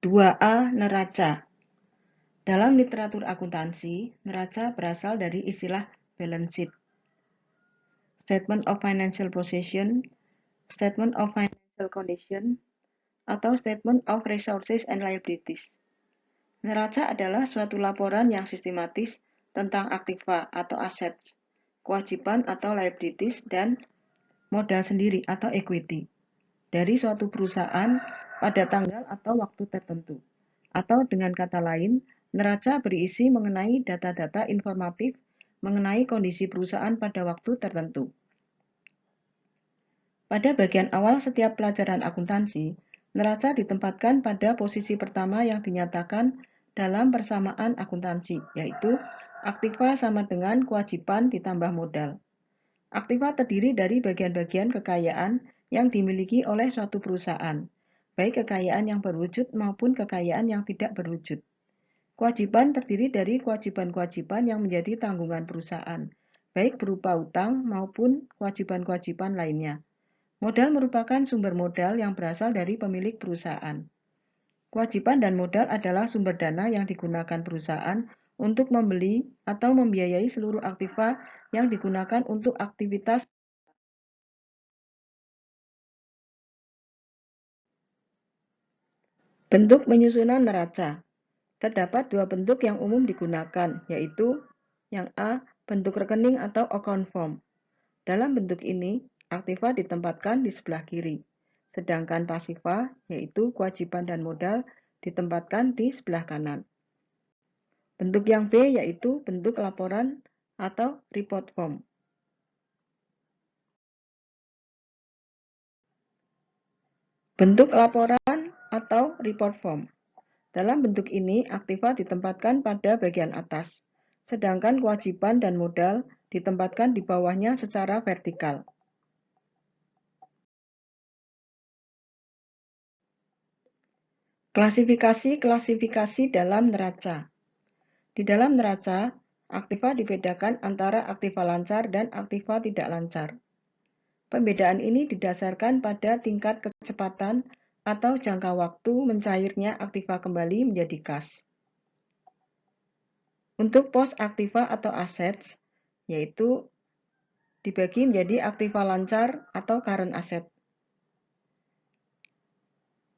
2A. Neraca. Dalam literatur akuntansi, neraca berasal dari istilah balance sheet, statement of financial position, statement of financial condition, atau statement of resources and liabilities. Neraca adalah suatu laporan yang sistematis tentang aktiva atau aset, kewajiban atau liabilities, dan modal sendiri atau equity dari suatu perusahaan pada tanggal atau waktu tertentu. Atau dengan kata lain, neraca berisi mengenai data-data informatif mengenai kondisi perusahaan pada waktu tertentu. Pada bagian awal setiap pelajaran akuntansi, neraca ditempatkan pada posisi pertama yang dinyatakan dalam persamaan akuntansi, yaitu aktiva sama dengan kewajiban ditambah modal. Aktiva terdiri dari bagian-bagian kekayaan yang dimiliki oleh suatu perusahaan, baik kekayaan yang berwujud maupun kekayaan yang tidak berwujud. Kewajiban terdiri dari kewajiban-kewajiban yang menjadi tanggungan perusahaan, baik berupa utang maupun kewajiban-kewajiban lainnya. Modal merupakan sumber modal yang berasal dari pemilik perusahaan. Kewajiban dan modal adalah sumber dana yang digunakan perusahaan untuk membeli atau membiayai seluruh aktiva yang digunakan untuk aktivitas. Bentuk penyusunan neraca. Terdapat dua bentuk yang umum digunakan, yaitu yang A, bentuk rekening atau account form. Dalam bentuk ini, aktiva ditempatkan di sebelah kiri, sedangkan pasiva, yaitu kewajiban dan modal, ditempatkan di sebelah kanan. Bentuk yang B yaitu bentuk laporan atau report form. Bentuk laporan atau report form. Dalam bentuk ini, aktiva ditempatkan pada bagian atas, sedangkan kewajiban dan modal ditempatkan di bawahnya secara vertikal. Klasifikasi dalam neraca. Di dalam neraca, aktiva dibedakan antara aktiva lancar dan aktiva tidak lancar. Pembedaan ini didasarkan pada tingkat kecepatan atau jangka waktu mencairnya aktiva kembali menjadi kas. Untuk pos aktiva atau assets, yaitu dibagi menjadi aktiva lancar atau current asset.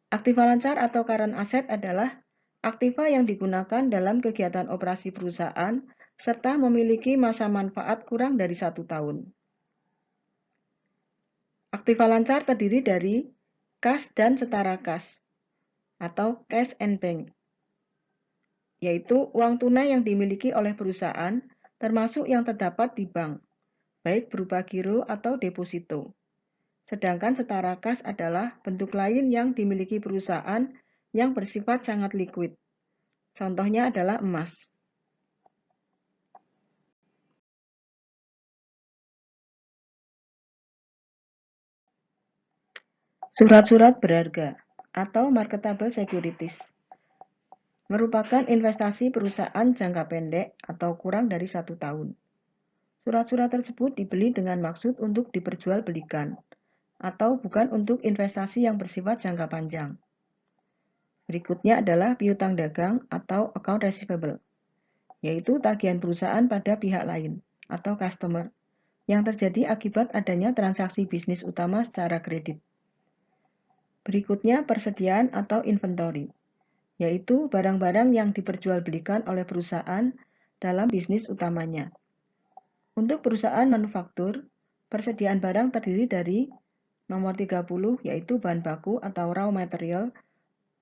Aktiva lancar atau current asset adalah aktiva yang digunakan dalam kegiatan operasi perusahaan serta memiliki masa manfaat kurang dari 1 tahun. Aktiva lancar terdiri dari kas dan setara kas atau cash and bank, yaitu uang tunai yang dimiliki oleh perusahaan termasuk yang terdapat di bank, baik berupa giro atau deposito. Sedangkan setara kas adalah bentuk lain yang dimiliki perusahaan yang bersifat sangat liquid. Contohnya adalah emas. Surat-surat berharga atau marketable securities merupakan investasi perusahaan jangka pendek atau kurang dari 1 tahun. Surat-surat tersebut dibeli dengan maksud untuk diperjualbelikan atau bukan untuk investasi yang bersifat jangka panjang. Berikutnya adalah piutang dagang atau account receivable, yaitu tagihan perusahaan pada pihak lain atau customer yang terjadi akibat adanya transaksi bisnis utama secara kredit. Berikutnya persediaan atau inventory, yaitu barang-barang yang diperjualbelikan oleh perusahaan dalam bisnis utamanya. Untuk perusahaan manufaktur, persediaan barang terdiri dari nomor 30 yaitu bahan baku atau raw material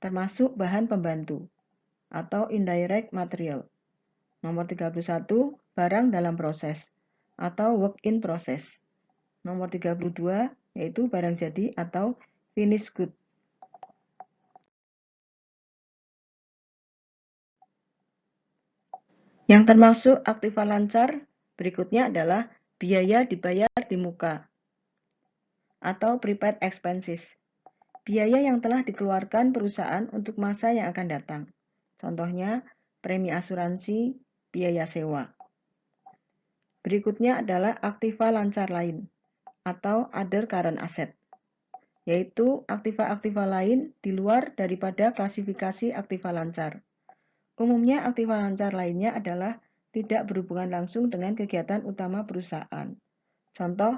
termasuk bahan pembantu atau indirect material. Nomor 31 barang dalam proses atau work in process. Nomor 32 yaitu barang jadi atau finished good. Yang termasuk aktiva lancar berikutnya adalah biaya dibayar di muka atau prepaid expenses. Biaya yang telah dikeluarkan perusahaan untuk masa yang akan datang. Contohnya, premi asuransi, biaya sewa. Berikutnya adalah aktiva lancar lain atau other current asset. yaitu aktiva-aktiva lain di luar daripada klasifikasi aktiva lancar. Umumnya aktiva lancar lainnya adalah tidak berhubungan langsung dengan kegiatan utama perusahaan. Contoh,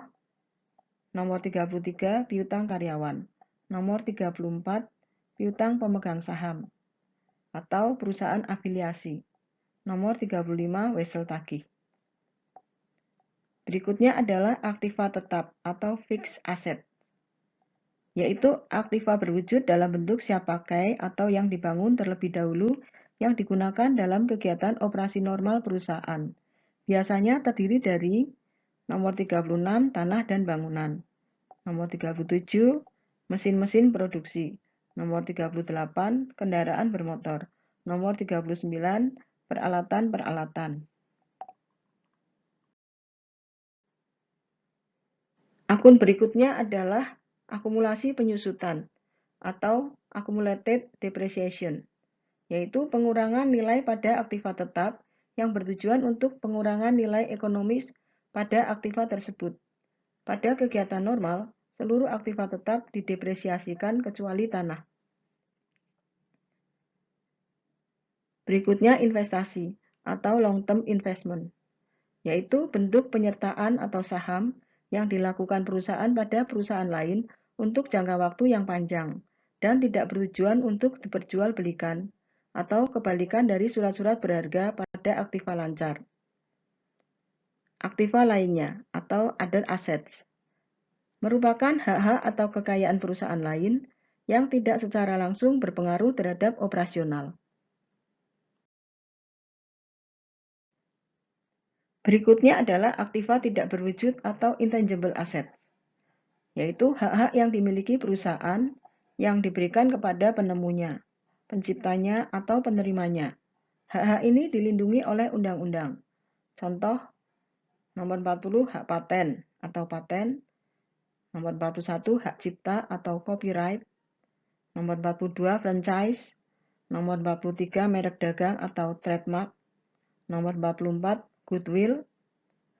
nomor 33 piutang karyawan, nomor 34 piutang pemegang saham, atau perusahaan afiliasi, nomor 35 wesel tagih. Berikutnya adalah aktiva tetap atau fixed asset, yaitu aktiva berwujud dalam bentuk siap pakai atau yang dibangun terlebih dahulu yang digunakan dalam kegiatan operasi normal perusahaan. Biasanya terdiri dari nomor 36 tanah dan bangunan, nomor 37 mesin-mesin produksi, nomor 38 kendaraan bermotor, nomor 39 peralatan-peralatan. Akun berikutnya adalah akumulasi penyusutan atau accumulated depreciation, yaitu pengurangan nilai pada aktiva tetap yang bertujuan untuk pengurangan nilai ekonomis pada aktiva tersebut. Pada kegiatan normal, seluruh aktiva tetap didepresiasikan kecuali tanah. Berikutnya investasi atau long-term investment, yaitu bentuk penyertaan atau saham yang dilakukan perusahaan pada perusahaan lain untuk jangka waktu yang panjang dan tidak bertujuan untuk diperjualbelikan atau kebalikan dari surat-surat berharga pada aktiva lancar. Aktiva lainnya atau other assets merupakan hak-hak atau kekayaan perusahaan lain yang tidak secara langsung berpengaruh terhadap operasional. Berikutnya adalah aktiva tidak berwujud atau intangible asset, yaitu hak-hak yang dimiliki perusahaan yang diberikan kepada penemunya, penciptanya, atau penerimanya. Hak-hak ini dilindungi oleh undang-undang. Contoh, nomor 40 hak paten atau paten, nomor 41 hak cipta atau copyright, nomor 42 franchise, nomor 43 merek dagang atau trademark, nomor 44 goodwill,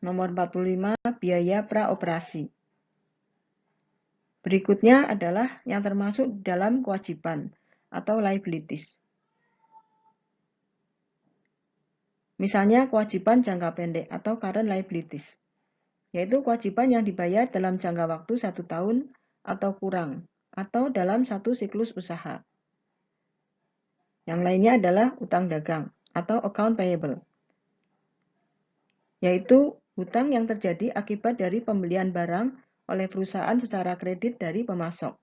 nomor 45 biaya praoperasi. Berikutnya adalah yang termasuk dalam kewajiban atau liabilities. Misalnya kewajiban jangka pendek atau current liabilities, yaitu kewajiban yang dibayar dalam jangka waktu 1 tahun atau kurang, atau dalam satu siklus usaha. Yang lainnya adalah utang dagang atau account payable, yaitu hutang yang terjadi akibat dari pembelian barang oleh perusahaan secara kredit dari pemasok.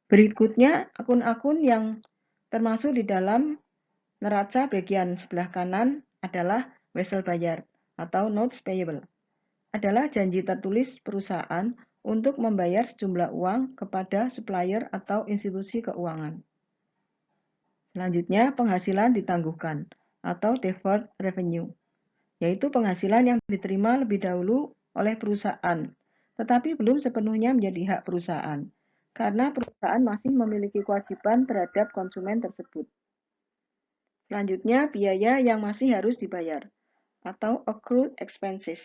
Berikutnya, akun-akun yang termasuk di dalam neraca bagian sebelah kanan adalah wesel bayar atau notes payable. Adalah janji tertulis perusahaan untuk membayar sejumlah uang kepada supplier atau institusi keuangan. Selanjutnya, penghasilan ditangguhkan atau deferred revenue, yaitu penghasilan yang diterima lebih dahulu oleh perusahaan, tetapi belum sepenuhnya menjadi hak perusahaan, karena perusahaan masih memiliki kewajiban terhadap konsumen tersebut. Selanjutnya, biaya yang masih harus dibayar, atau accrued expenses,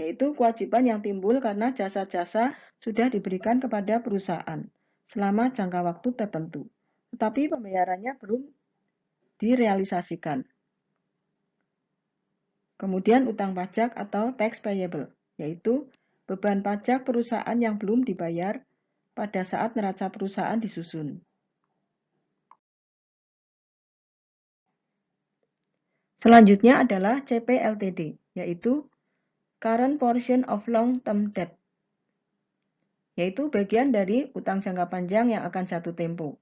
yaitu kewajiban yang timbul karena jasa-jasa sudah diberikan kepada perusahaan selama jangka waktu tertentu, tetapi pembayarannya belum direalisasikan. Kemudian utang pajak atau tax payable, yaitu beban pajak perusahaan yang belum dibayar pada saat neraca perusahaan disusun. Selanjutnya adalah CPLTD, yaitu Current Portion of Long Term Debt, yaitu bagian dari utang jangka panjang yang akan jatuh tempo,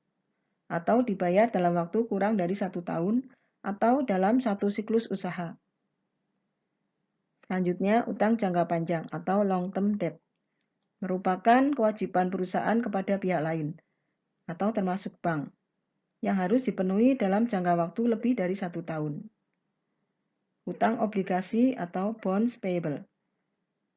atau dibayar dalam waktu kurang dari 1 tahun, atau dalam satu siklus usaha. Selanjutnya, utang jangka panjang atau long term debt merupakan kewajiban perusahaan kepada pihak lain, atau termasuk bank, yang harus dipenuhi dalam jangka waktu lebih dari 1 tahun. Utang obligasi atau bonds payable,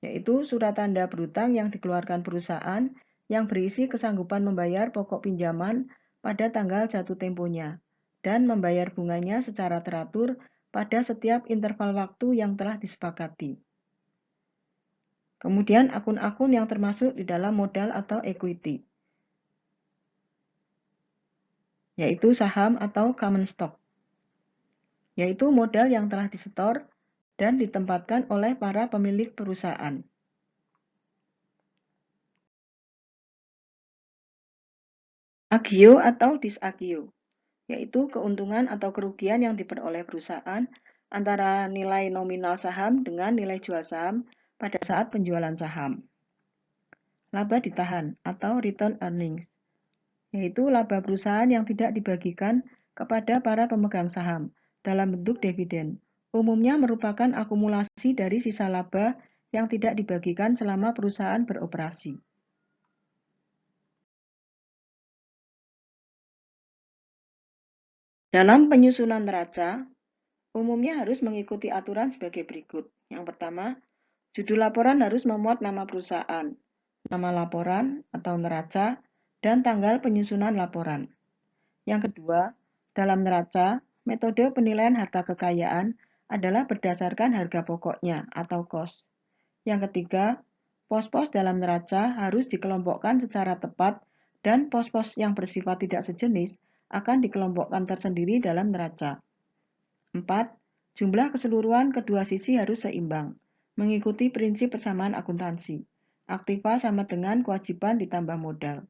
yaitu surat tanda berutang yang dikeluarkan perusahaan yang berisi kesanggupan membayar pokok pinjaman pada tanggal jatuh temponya dan membayar bunganya secara teratur pada setiap interval waktu yang telah disepakati. Kemudian akun-akun yang termasuk di dalam modal atau equity, yaitu saham atau common stock, yaitu modal yang telah disetor dan ditempatkan oleh para pemilik perusahaan. Agio atau disagio, yaitu keuntungan atau kerugian yang diperoleh perusahaan antara nilai nominal saham dengan nilai jual saham pada saat penjualan saham. Laba ditahan atau return earnings, yaitu laba perusahaan yang tidak dibagikan kepada para pemegang saham dalam bentuk dividen. Umumnya merupakan akumulasi dari sisa laba yang tidak dibagikan selama perusahaan beroperasi. Dalam penyusunan neraca, umumnya harus mengikuti aturan sebagai berikut. Yang pertama, judul laporan harus memuat nama perusahaan, nama laporan atau neraca, dan tanggal penyusunan laporan. Yang kedua, dalam neraca, metode penilaian harta kekayaan adalah berdasarkan harga pokoknya atau cost. Yang ketiga, pos-pos dalam neraca harus dikelompokkan secara tepat dan pos-pos yang bersifat tidak sejenis akan dikelompokkan tersendiri dalam neraca. 4. Jumlah keseluruhan kedua sisi harus seimbang, mengikuti prinsip persamaan akuntansi. Aktiva sama dengan kewajiban ditambah modal.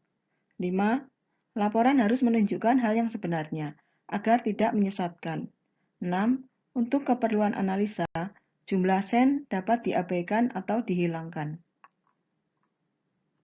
5. Laporan harus menunjukkan hal yang sebenarnya, agar tidak menyesatkan. 6. Untuk keperluan analisa, jumlah sen dapat diabaikan atau dihilangkan.